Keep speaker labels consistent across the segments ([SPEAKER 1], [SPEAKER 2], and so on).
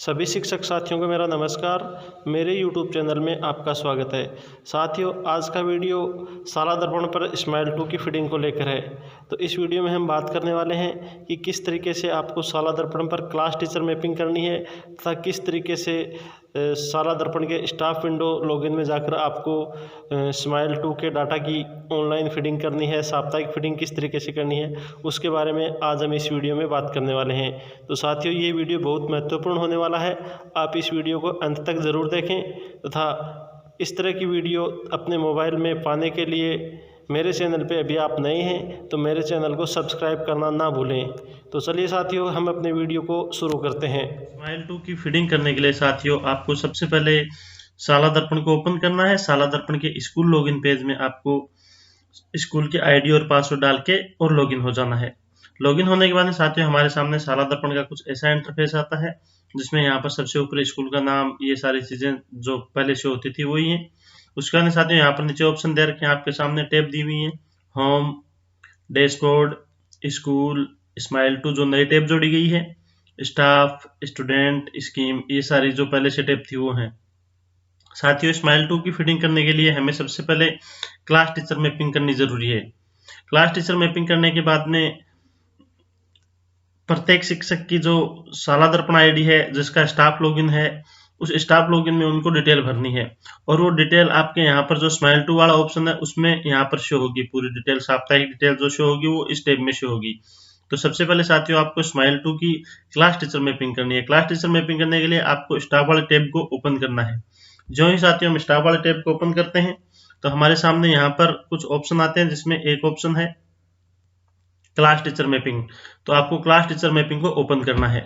[SPEAKER 1] सभी शिक्षक साथियों को मेरा नमस्कार। मेरे YouTube चैनल में आपका स्वागत है। साथियों, आज का वीडियो शाला दर्पण पर स्माइल 2 की फिटिंग को लेकर है। तो इस वीडियो में हम बात करने वाले हैं कि किस तरीके से आपको शाला दर्पण पर क्लास टीचर मैपिंग करनी है तथा किस तरीके से शाला दर्पण के स्टाफ विंडो लॉगिन में जाकर आपको स्माइल 2 के डाटा की ऑनलाइन फीडिंग करनी है, साप्ताहिक फीडिंग किस तरीके से करनी है, उसके बारे में आज हम इस वीडियो में बात करने वाले हैं। तो साथियों, ये वीडियो बहुत महत्वपूर्ण होने वाला है। आप इस वीडियो को अंत तक ज़रूर देखें तथा इस तरह की वीडियो अपने मोबाइल में पाने के लिए मेरे चैनल पे अभी आप नए हैं तो मेरे चैनल को सब्सक्राइब करना ना भूलें। तो चलिए साथियों, हम अपने वीडियो को शुरू करते हैं।
[SPEAKER 2] स्माइल 2 की फीडिंग करने के लिए साथियों आपको सबसे पहले शाला दर्पण को ओपन करना है। शाला दर्पण के स्कूल लॉगिन पेज में आपको स्कूल के आईडी और पासवर्ड डाल के और लॉगिन हो जाना है। लॉगिन होने के बाद साथियों हमारे सामने शाला दर्पण का कुछ ऐसा इंटरफेस आता है जिसमें यहाँ पर सबसे ऊपर स्कूल का नाम, ये सारी चीजें जो पहले से होती थी वही है। उसके बाद साथियों यहाँ पर नीचे ऑप्शन दे रखे हैं, आपके सामने टैब दी हुई है, होम, डैशबोर्ड, स्कूल, स्माइल 2 जो नई टैब जोड़ी गई है, स्टाफ, स्टूडेंट, स्कीम, ये सारी जो पहले से टैब थी वो है। साथियों स्माइल 2 की फिटिंग करने के लिए हमें सबसे पहले क्लास टीचर मैपिंग करनी जरूरी है। क्लास टीचर मैपिंग करने के बाद में प्रत्येक शिक्षक की जो शाला दर्पण आईडी है, जिसका स्टाफ लॉगिन है, उस स्टाफ लॉगिन में उनको डिटेल भरनी है और वो डिटेल आपके यहाँ पर जो स्माइल 2 वाला ऑप्शन है उसमें यहाँ पर शो होगी। पूरी डिटेल, साप्ताहिक डिटेल जो शो होगी वो इस टैब में शो होगी। तो सबसे पहले साथियों आपको स्माइल 2 की क्लास टीचर मैपिंग करनी है। क्लास टीचर मैपिंग करने के लिए आपको स्टाफ वाले टैब को ओपन करना है। जो ही साथियों हम स्टाफ वाले टैब को ओपन करते हैं तो हमारे सामने यहाँ पर कुछ ऑप्शन आते हैं, जिसमें एक ऑप्शन है क्लास टीचर मैपिंग। तो आपको क्लास टीचर मैपिंग को ओपन करना है।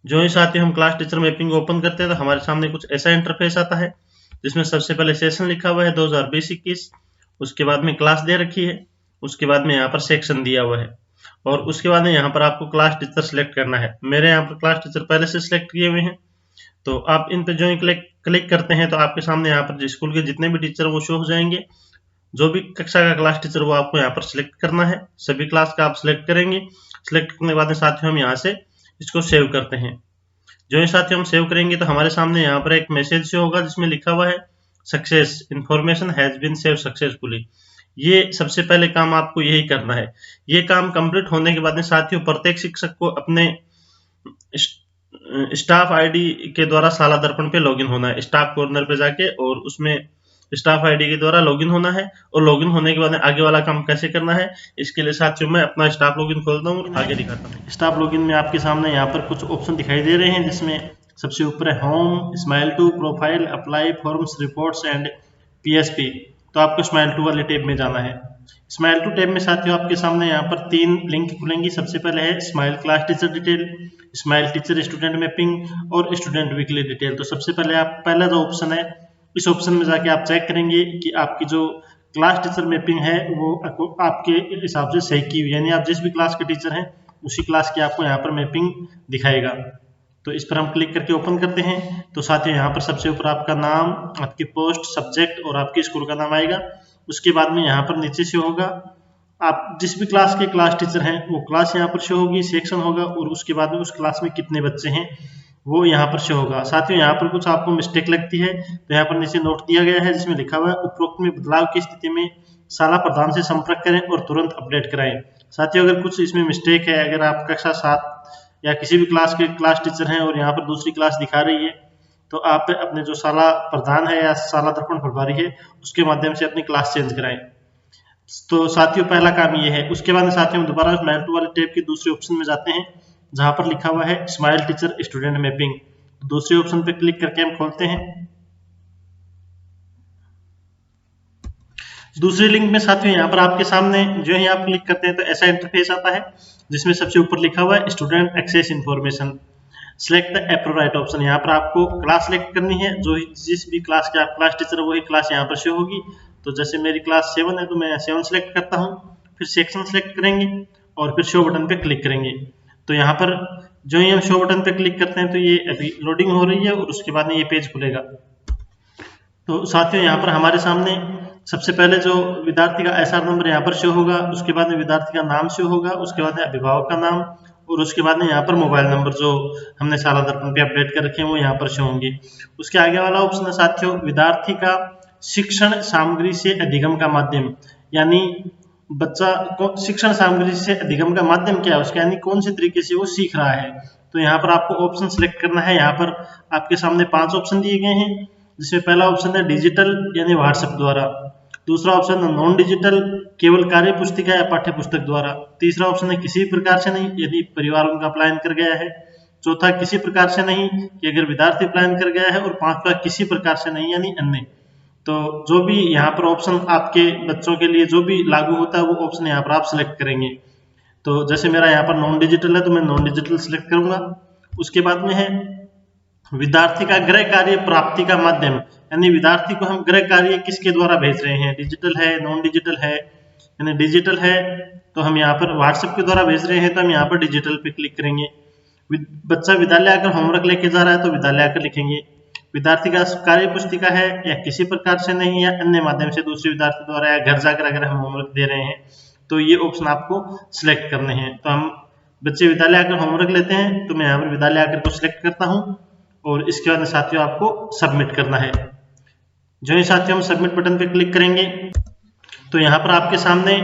[SPEAKER 2] जो ही साथियों हम क्लास टीचर मैपिंग को ओपन करते हैं तो हमारे सामने कुछ ऐसा इंटरफेस आता है जिसमें सबसे पहले सेशन लिखा हुआ है 2020-21, उसके बाद में क्लास दे रखी है, उसके बाद में यहाँ पर सेक्शन दिया हुआ है और उसके बाद में यहाँ पर आपको क्लास टीचर सिलेक्ट करना है। मेरे यहाँ पर क्लास टीचर पहले से सिलेक्ट किए हुए हैं। तो आप इन पे जो ही क्लिक करते हैं तो आपके सामने यहाँ पर स्कूल के जितने भी टीचर वो शो हो जाएंगे। जो भी कक्षा का क्लास टीचर वो आपको यहाँ पर सिलेक्ट करना है। सभी क्लास का आप सिलेक्ट करेंगे। सिलेक्ट करने के बाद साथियों हम यहाँ से इसको सेव करते हैं। जो ही साथियों हम सेव करेंगे तो हमारे सामने यहाँ पर एक मैसेज शो होगा जिसमें लिखा हुआ है success, information has been save successfully. ये सबसे पहले काम आपको यही करना है। ये काम कंप्लीट होने के बाद में साथियों प्रत्येक शिक्षक को अपने स्टाफ आईडी के द्वारा शाला दर्पण पे लॉगिन होना है। स्टाफ कॉर्नर पे जाके और उसमें स्टाफ आईडी के द्वारा लॉगिन होना है और लॉगिन होने के बाद आगे वाला काम कैसे करना है इसके लिए साथियों मैं अपना स्टाफ लॉगिन खोलता हूँ और आगे दिखाता हूँ। स्टाफ लॉगिन में आपके सामने यहाँ पर कुछ ऑप्शन दिखाई दे रहे हैं, जिसमें सबसे ऊपर है home, smile 2, profile, apply, forms, reports and PSP. तो आपको स्माइल 2 वाले टैब में जाना है। स्माइल 2 टैब में साथियों आपके सामने यहाँ पर 3 लिंक खुलेंगी। सबसे पहले है smile class teacher detail, smile teacher student mapping और स्टूडेंट वीकली डिटेल। तो सबसे पहले आप पहला जो ऑप्शन है इस ऑप्शन में जाके आप चेक करेंगे कि आपकी जो क्लास टीचर मैपिंग है वो आपके हिसाब से सही की हुई, यानी आप जिस भी क्लास के टीचर हैं उसी क्लास की आपको यहाँ पर मैपिंग दिखाएगा। तो इस पर हम क्लिक करके ओपन करते हैं तो साथियों यहाँ पर सबसे ऊपर आपका नाम, आपकी पोस्ट, सब्जेक्ट और आपके स्कूल का नाम आएगा। उसके बाद में यहाँ पर नीचे से होगा आप जिस भी क्लास के क्लास टीचर हैं वो क्लास यहाँ पर शो होगी, सेक्शन होगा और उसके बाद में उस क्लास में कितने बच्चे हैं वो यहाँ पर शो होगा। साथियों यहाँ पर कुछ आपको मिस्टेक लगती है तो यहाँ पर नीचे नोट दिया गया है जिसमें लिखा हुआ है उपरोक्त में बदलाव की स्थिति में शाला प्रधान से संपर्क करें और तुरंत अपडेट कराएं। साथियों अगर कुछ इसमें मिस्टेक है, अगर आप कक्षा 7 या किसी भी क्लास के क्लास टीचर हैं और यहाँ पर दूसरी क्लास दिखा रही है तो आप अपने जो शाला प्रधान है या शाला दर्पण प्रभारी है उसके माध्यम से अपनी क्लास चेंज कराएं। तो साथियों पहला काम ये है। उसके बाद साथियों हम दोबारा स्माइल 2 वाले टैब के दूसरे ऑप्शन में जाते हैं जहां पर लिखा हुआ है स्माइल टीचर स्टूडेंट मैपिंग। दूसरे ऑप्शन पे क्लिक करके हम खोलते हैं। दूसरे लिंक में साथियों यहाँ पर आपके सामने जो ही आप क्लिक करते हैं तो ऐसा इंटरफेस आता है जिसमें सबसे ऊपर लिखा हुआ है student access information, select the appropriate option. यहाँ पर आपको क्लास सिलेक्ट करनी है। जो जिस भी क्लास के आप क्लास टीचर है वही क्लास यहाँ पर शो होगी। तो जैसे मेरी क्लास 7 है तो मैं 7 सिलेक्ट करता हूँ, फिर सेक्शन सिलेक्ट करेंगे और फिर शो बटन पे क्लिक करेंगे। तो यहाँ पर जो ही हम शो बटन पे क्लिक करते हैं तो ये अभी लोडिंग हो रही है और उसके बाद में ये पेज खुलेगा। तो साथियों यहाँ पर हमारे सामने सबसे पहले जो विद्यार्थी का एसआर नंबर यहाँ पर शो होगा, उसके बाद में विद्यार्थी का नाम शो होगा, उसके बाद में अभिभावक का नाम और उसके बाद में यहाँ पर मोबाइल नंबर जो हमने साला दर्पण पे अपडेट कर रखे हैं वो यहाँ पर शो होंगे। उसके आगे वाला ऑप्शन है साथियों विद्यार्थी का शिक्षण सामग्री से अधिगम का माध्यम, यानी बच्चा को शिक्षण सामग्री से अधिगम का माध्यम क्या है उसका, यानी कौन से तरीके से वो सीख रहा है। तो यहाँ पर आपको ऑप्शन सिलेक्ट करना है। यहाँ पर आपके सामने 5 ऑप्शन दिए गए हैं, जिसमें पहला ऑप्शन है डिजिटल यानी व्हाट्सएप द्वारा, दूसरा ऑप्शन है नॉन डिजिटल केवल कार्य पुस्तिका या पाठ्य पुस्तक द्वारा, तीसरा ऑप्शन है किसी भी प्रकार से नहीं यदि परिवार उनका पलायन कर गया है, चौथा किसी प्रकार से नहीं कि अगर विद्यार्थी पलायन कर गया है, और पांचवा किसी प्रकार से नहीं यानी अन्य। तो जो भी यहाँ पर ऑप्शन आपके बच्चों के लिए जो भी लागू होता है वो ऑप्शन यहाँ पर आप सिलेक्ट करेंगे। तो जैसे मेरा यहाँ पर नॉन डिजिटल है तो मैं नॉन डिजिटल सिलेक्ट करूंगा। उसके बाद में है विद्यार्थी का गृह कार्य प्राप्ति का माध्यम, यानी विद्यार्थी को हम गृह कार्य किसके द्वारा भेज रहे हैं, डिजिटल है नॉन डिजिटल है। यानी डिजिटल है तो हम यहाँ पर व्हाट्सएप के द्वारा भेज रहे हैं तो हम यहाँ पर डिजिटल पे क्लिक करेंगे। बच्चा विद्यालय आकर होमवर्क लेके जा रहा है तो विद्यालय आकर लिखेंगे। विद्यार्थी का कार्य पुस्तिका है या किसी प्रकार से नहीं या अन्य माध्यम से दूसरे विद्यार्थी द्वारा या घर जाकर अगर हम होमवर्क दे रहे हैं तो ये ऑप्शन आपको सिलेक्ट करने हैं। तो हम बच्चे विद्यालय आकर होमवर्क लेते हैं तो मैं यहाँ पर विद्यालय आकर को सिलेक्ट करता हूँ और इसके बाद साथियों आपको सबमिट करना है। जो ही साथियों हम सबमिट बटन पे क्लिक करेंगे तो यहाँ पर आपके सामने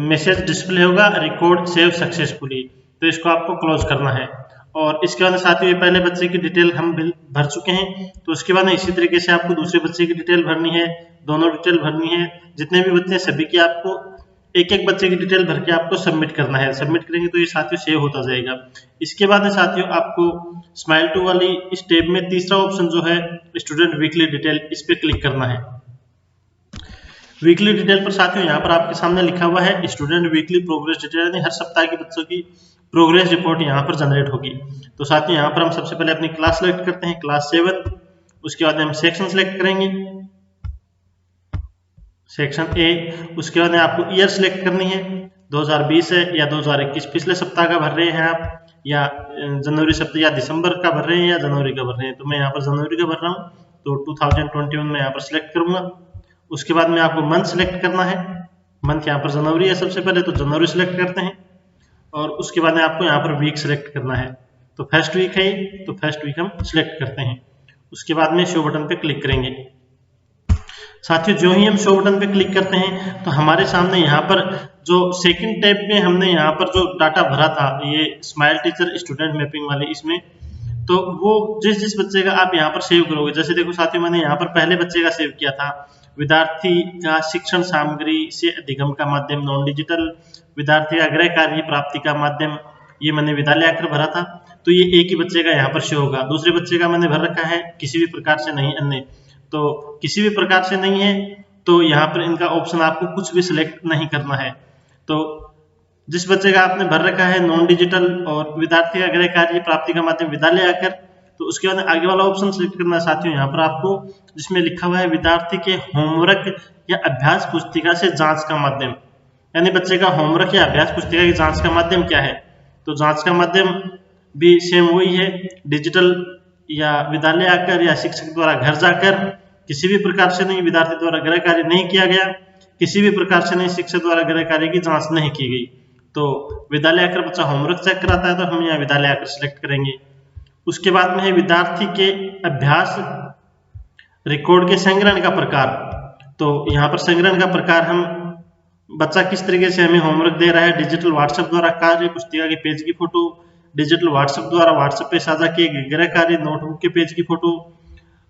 [SPEAKER 2] मैसेज डिस्प्ले होगा रिकॉर्ड सेव सक्सेसफुली, तो इसको आपको क्लोज करना है। और इसके बाद साथियों ये पहले बच्चे की डिटेल हम भर चुके हैं, तो उसके बाद इसी तरीके से आपको दूसरे बच्चे की डिटेल भरनी है, दोनों डिटेल भरनी है, जितने भी बच्चे हैं सभी की आपको एक एक बच्चे की डिटेल भर के आपको सबमिट करना है। सबमिट करेंगे तो ये साथियों सेव होता जाएगा। इसके बाद साथियों आपको स्माइल 2 वाली इस टैब में तीसरा ऑप्शन जो है स्टूडेंट वीकली डिटेल, इस पे क्लिक करना है। वीकली डिटेल पर साथियों यहाँ पर आपके सामने लिखा हुआ है स्टूडेंट वीकली प्रोग्रेस डिटेल, यानी हर सप्ताह की बच्चों की प्रोग्रेस रिपोर्ट यहाँ पर जनरेट होगी। तो साथियों यहाँ पर हम सबसे पहले अपनी क्लास सेलेक्ट करते हैं, क्लास 7। उसके बाद हम सेक्शन सेलेक्ट करेंगे, सेक्शन ए। उसके बाद आपको ईयर सिलेक्ट करनी है, 2020 है या 2021, पिछले सप्ताह का भर रहे हैं आप या जनवरी सप्ताह या दिसंबर का भर रहे हैं या जनवरी का भर रहे हैं। तो मैं यहाँ पर जनवरी का भर रहा हूँ तो 2021 में यहाँ पर सिलेक्ट करूंगा। उसके बाद में आपको मंथ सिलेक्ट करना है, मंथ यहाँ पर जनवरी है सबसे पहले तो जनवरी सिलेक्ट करते हैं। और उसके बाद में आपको यहाँ पर वीक सिलेक्ट करना है, तो फर्स्ट वीक है तो फर्स्ट वीक हम सिलेक्ट करते हैं। उसके बाद में शो बटन पे क्लिक करेंगे। साथियों जो ही हम शो बटन पे क्लिक करते हैं तो हमारे सामने यहाँ पर जो सेकंड टैब में हमने यहाँ पर जो डाटा भरा था ये स्माइल टीचर स्टूडेंट मैपिंग वाले, इसमें तो वो जिस जिस बच्चे का आप यहाँ पर सेव करोगे, जैसे देखो साथियों मैंने यहाँ पर पहले बच्चे का सेव किया था विद्यार्थी का शिक्षण सामग्री से अधिगम का माध्यम नॉन डिजिटल, विद्यार्थी का गृह कार्य प्राप्ति का माध्यम, ये मैंने विद्यालय आकर भरा था तो ये एक ही बच्चे का यहाँ पर शो होगा। दूसरे बच्चे का मैंने भर रखा है किसी भी प्रकार से नहीं अन्य, तो किसी भी प्रकार से नहीं है तो यहाँ पर इनका ऑप्शन आपको कुछ भी सिलेक्ट नहीं करना है। तो जिस बच्चे का आपने भर रखा है नॉन डिजिटल और विद्यार्थी का गृह कार्य प्राप्ति का माध्यम विद्यालय आकर, तो उसके बाद आगे वाला ऑप्शन सिलेक्ट करना है साथियों यहाँ पर आपको, जिसमें लिखा हुआ है विद्यार्थी के होमवर्क या अभ्यास पुस्तिका से जांच का माध्यम, यानी बच्चे का होमवर्क या अभ्यास पुस्तिका की जांच का माध्यम क्या है। तो जांच का माध्यम भी सेम वही है, डिजिटल या विद्यालय आकर या शिक्षक द्वारा घर जाकर, किसी भी प्रकार से नहीं विद्यार्थी द्वारा गृह कार्य नहीं किया गया, किसी भी प्रकार से नहीं शिक्षक द्वारा गृह कार्य की जांच नहीं की गई। तो विद्यालय आकर बच्चा होमवर्क चेक कराता है तो हम यहाँ विद्यालय आकर सिलेक्ट करेंगे। उसके बाद में है विद्यार्थी के अभ्यास रिकॉर्ड के संग्रहण का प्रकार, तो यहाँ पर संग्रहण का प्रकार हम बच्चा किस तरीके से हमें होमवर्क दे रहा है, डिजिटल व्हाट्सएप द्वारा कार्य पुस्तिका के पेज की फोटो, डिजिटल व्हाट्सएप द्वारा व्हाट्सएप पे साझा किए गए गृह कार्य नोटबुक के पेज की फोटो,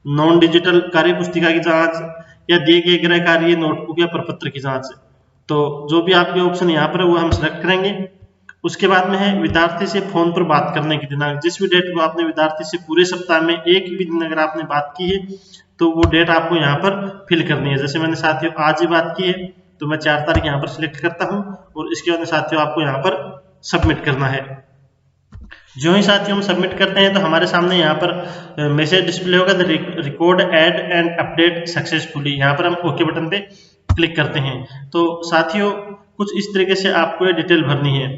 [SPEAKER 2] नॉन डिजिटल कार्य पुस्तिका की जांच या दिए गए गृह कार्य नोटबुक या प्रपत्र की जांच। तो जो भी आपके ऑप्शन यहाँ पर है वो हम सिलेक्ट करेंगे। उसके बाद में है विद्यार्थी से फोन पर बात करने की दिनांक, जिस भी डेट को आपने विद्यार्थी से पूरे सप्ताह में एक भी दिन अगर आपने बात की है तो वो डेट आपको यहाँ पर फिल करनी है। जैसे मैंने साथियों आज ही बात की है तो मैं 4 तारीख यहाँ पर सिलेक्ट करता हूँ और इसके बाद साथियों आपको यहाँ पर सबमिट करना है। जो ही साथियों हम सबमिट करते हैं तो हमारे सामने यहाँ पर मैसेज डिस्प्ले होगा record add and update successfully, यहाँ पर हम ओके बटन पे क्लिक करते हैं। तो साथियों कुछ इस तरीके से आपको ये डिटेल भरनी है।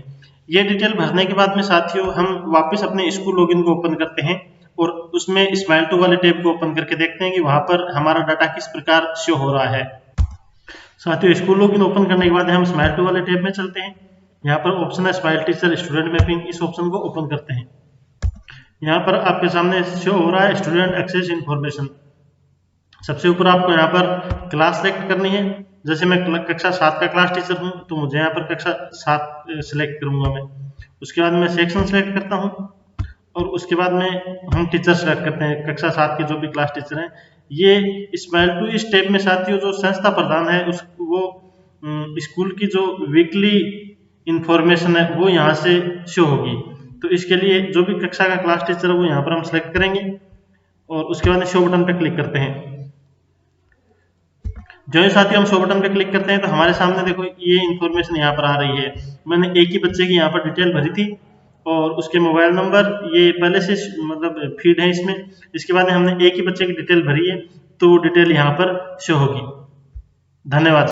[SPEAKER 2] ये डिटेल भरने के बाद में साथियों हम वापस अपने स्कूल लॉगिन को ओपन करते हैं और उसमें स्माइल 2 वाले टैब को ओपन करके देखते हैं कि वहां पर हमारा डाटा किस प्रकार शो हो रहा है। साथियों स्कूल लॉगिन ओपन करने के बाद हम स्माइल 2 वाले टैब में चलते हैं।
[SPEAKER 1] यहाँ पर ऑप्शन है स्माइल टीचर स्टूडेंट मैपिंग, इस ऑप्शन को ओपन करते हैं। यहाँ पर आपके सामने शो हो रहा है स्टूडेंट एक्सेस इन्फॉर्मेशन। सबसे ऊपर आपको यहाँ पर क्लास सेलेक्ट करनी है। जैसे मैं कक्षा 7 का क्लास टीचर हूँ तो मुझे यहाँ पर कक्षा 7 सेलेक्ट करूंगा मैं। उसके बाद मैं सेक्शन सेलेक्ट करता हूँ और उसके बाद में हम टीचर सेलेक्ट करते हैं, कक्षा 7 के जो भी क्लास टीचर हैं। ये स्माइल टू इस स्टेप में साथियों जो संस्था प्रधान है वो स्कूल की जो वीकली इंफॉर्मेशन है वो यहाँ से शो होगी। तो इसके लिए जो भी कक्षा का क्लास टीचर है वो यहाँ पर हम सेलेक्ट करेंगे और उसके बाद शो बटन पर क्लिक करते हैं। जो ही साथियों हम शो बटन पे क्लिक करते हैं तो हमारे सामने देखो ये इन्फॉर्मेशन यहाँ पर आ रही है। मैंने एक ही बच्चे की यहाँ पर डिटेल भरी थी और उसके मोबाइल नंबर ये पहले से मतलब फीड है इसमें। इसके बाद हमने एक ही बच्चे की डिटेल भरी है तो वो डिटेल यहाँ पर शो होगी। धन्यवाद।